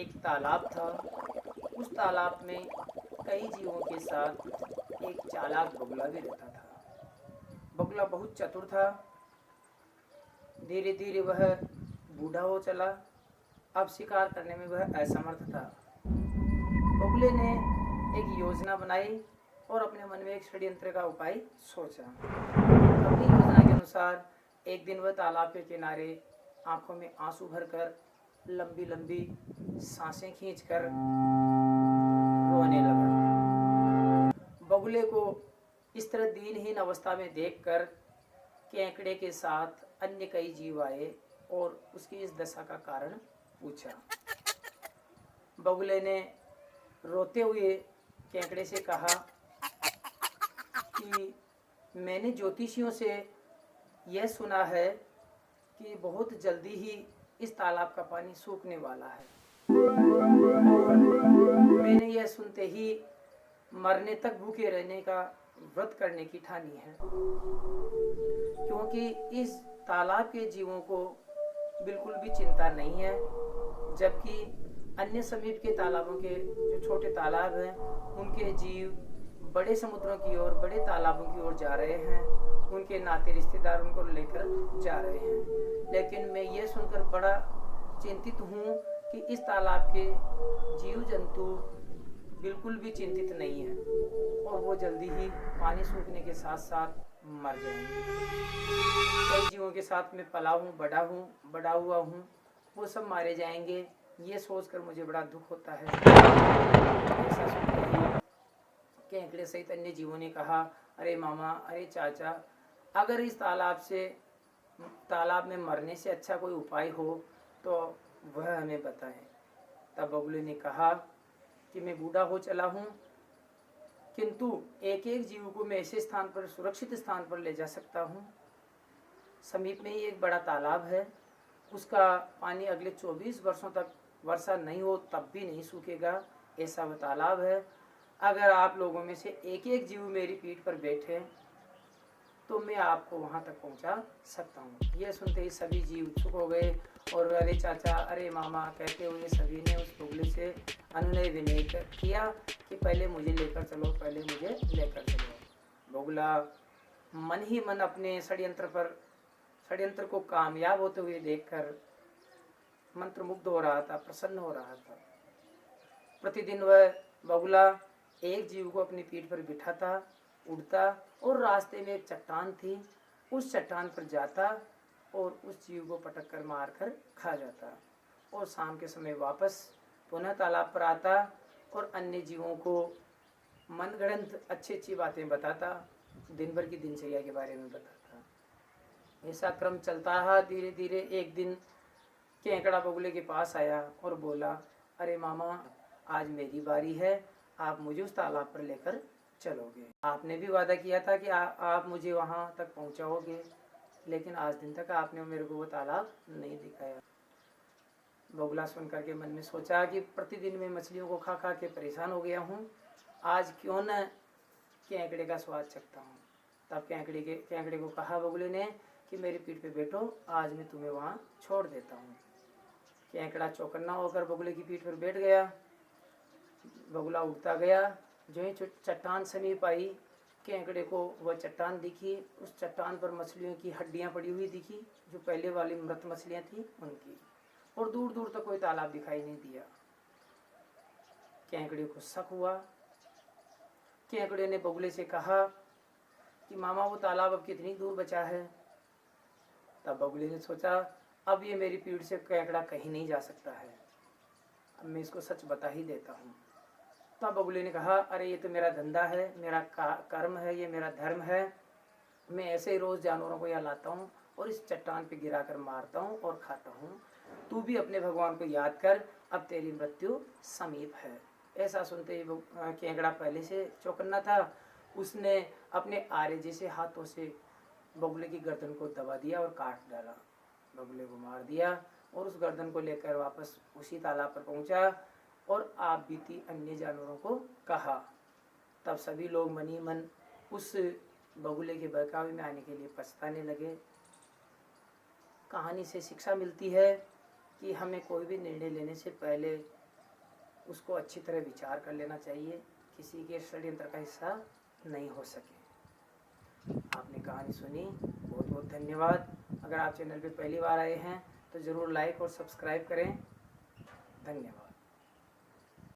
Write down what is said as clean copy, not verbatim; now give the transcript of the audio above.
एक तालाब था। उस तालाब में कई जीवों के साथ एक चालाक बगुला भी रहता था। बगुला बहुत चतुर था। धीरे धीरे वह बूढ़ा हो चला। अब शिकार करने में वह असमर्थ था। बगुले ने एक योजना बनाई और अपने मन में एक षड्यंत्र का उपाय सोचा। अपनी योजना के अनुसार एक दिन वह तालाब के किनारे आंखों में आंसू भरकर लंबी लंबी सांसें खींचकर रोने लगा। बगुले को इस तरह दीनहीन अवस्था में देखकर केकड़े के साथ अन्य कई जीव आए और उसकी इस दशा का कारण पूछा। बगुले ने रोते हुए केकड़े से कहा कि मैंने ज्योतिषियों से यह सुना है कि बहुत जल्दी ही इस तालाब का पानी सूखने वाला है और मैंने यह सुनते ही मरने तक भूखे रहने का व्रत करने की ठानी है, क्योंकि इस तालाब के जीवों को बिल्कुल भी चिंता नहीं है, जबकि अन्य समीप के तालाबों के जो छोटे तालाब हैं उनके जीव बड़े समुद्रों की ओर, बड़े तालाबों की ओर जा रहे हैं। उनके नाते रिश्तेदार उनको लेकर जा रहे हैं। लेकिन मैं ये सुनकर बड़ा चिंतित हूँ कि इस तालाब के जीव जंतु बिल्कुल भी चिंतित नहीं है और वो जल्दी ही पानी सूखने के साथ साथ मर जाएंगे। कई जीवों के साथ में पला हूँ, बड़ा हुआ हूँ, वो सब मारे जाएंगे। ये सोचकर मुझे बड़ा दुख होता है। ऐसा सुनते ही केकड़े सहित अन्य जीवों ने कहा, अरे मामा, अरे चाचा, अगर इस तालाब में मरने से अच्छा कोई उपाय हो तो वह हमें बताएं। तब बगुले ने कहा कि मैं बूढ़ा हो चला हूँ, किंतु एक एक जीव को मैं ऐसे स्थान पर, सुरक्षित स्थान पर ले जा सकता हूँ। समीप में ही एक बड़ा तालाब है, उसका पानी अगले 24 वर्षों तक वर्षा नहीं हो तब भी नहीं सूखेगा, ऐसा वह तालाब है। अगर आप लोगों में से एक एक जीव मेरी पीठ पर बैठे तो मैं आपको वहाँ तक पहुँचा सकता हूँ। यह सुनते ही सभी जीव उत्सुक हो गए और अरे चाचा, अरे मामा कहते हुए सभी ने उस बगुले से अनुनय विनय किया कि पहले मुझे लेकर चलो, पहले मुझे लेकर चलो। बगुला मन ही मन अपने षड्यंत्र को कामयाब होते हुए देखकर मंत्रमुग्ध हो रहा था, प्रसन्न हो रहा था। प्रतिदिन वह बगुला एक जीव को अपनी पीठ पर बिठाता, उड़ता और रास्ते में एक चट्टान थी, उस चट्टान पर जाता और उस जीव को पटक कर मार कर खा जाता और शाम के समय वापस पुनः तालाब पर आता और अन्य जीवों को मनगढ़ंत अच्छी अच्छी बातें बताता, दिन भर की दिनचर्या के बारे में बताता। ऐसा क्रम चलता रहा। धीरे धीरे एक दिन केकड़ा बगुले के पास आया और बोला, अरे मामा, आज मेरी बारी है, आप मुझे उस तालाब पर लेकर चलोगे। आपने भी वादा किया था कि आप मुझे वहाँ तक पहुँचाओगे, लेकिन आज दिन तक आपने मेरे को वो तालाब नहीं दिखाया। बगुला सुन करके मन में सोचा कि प्रतिदिन मैं मछलियों को खा खा के परेशान हो गया हूँ, आज क्यों न केकड़े का स्वाद चखता हूँ। तब केकड़े को कहा बगुले ने कि मेरी पीठ पे बैठो, आज मैं तुम्हें वहाँ छोड़ देता हूँ। केकड़ा चौकन्ना होकर बगुले की पीठ पर बैठ गया। बगुला उड़ता गया। जो ही चट्टान समीप आई, केकड़े को वह चट्टान दिखी। उस चट्टान पर मछलियों की हड्डियां पड़ी हुई दिखी, जो पहले वाली मृत मछलियां थी उनकी, और दूर दूर तक कोई तालाब दिखाई नहीं दिया। केकड़े को शक हुआ। केकड़े ने बगुले से कहा कि मामा, वो तालाब अब कितनी दूर बचा है। तब बगुले ने सोचा, अब ये मेरी पीठ से केकड़ा कहीं नहीं जा सकता है, अब मैं इसको सच बता ही देता हूँ। तब बगुले ने कहा, अरे ये तो मेरा धंधा है, मेरा कर्म है, ये मेरा धर्म है। मैं ऐसे ही रोज़ जानवरों को यहाँ लाता हूँ और इस चट्टान पे गिरा कर मारता हूँ और खाता हूँ। तू भी अपने भगवान को याद कर, अब तेरी मृत्यु समीप है। ऐसा सुनते ही केकड़ा पहले से चौकन्ना था। उसने अपने आरे जैसे हाथों से बगुले की गर्दन को दबा दिया और काट डाला, बगुले को मार दिया और उस गर्दन को लेकर वापस उसी तालाब पर पहुंचा और आप बीती अन्य जानवरों को कहा। तब सभी लोग मनी मन उस बगुले के बहकावे में आने के लिए पछताने लगे। कहानी से शिक्षा मिलती है कि हमें कोई भी निर्णय लेने से पहले उसको अच्छी तरह विचार कर लेना चाहिए, किसी के षड्यंत्र का हिस्सा नहीं हो सके। आपने कहानी सुनी, बहुत बहुत धन्यवाद। अगर आप चैनल पे पहली बार आए हैं तो ज़रूर लाइक और सब्सक्राइब करें। धन्यवाद।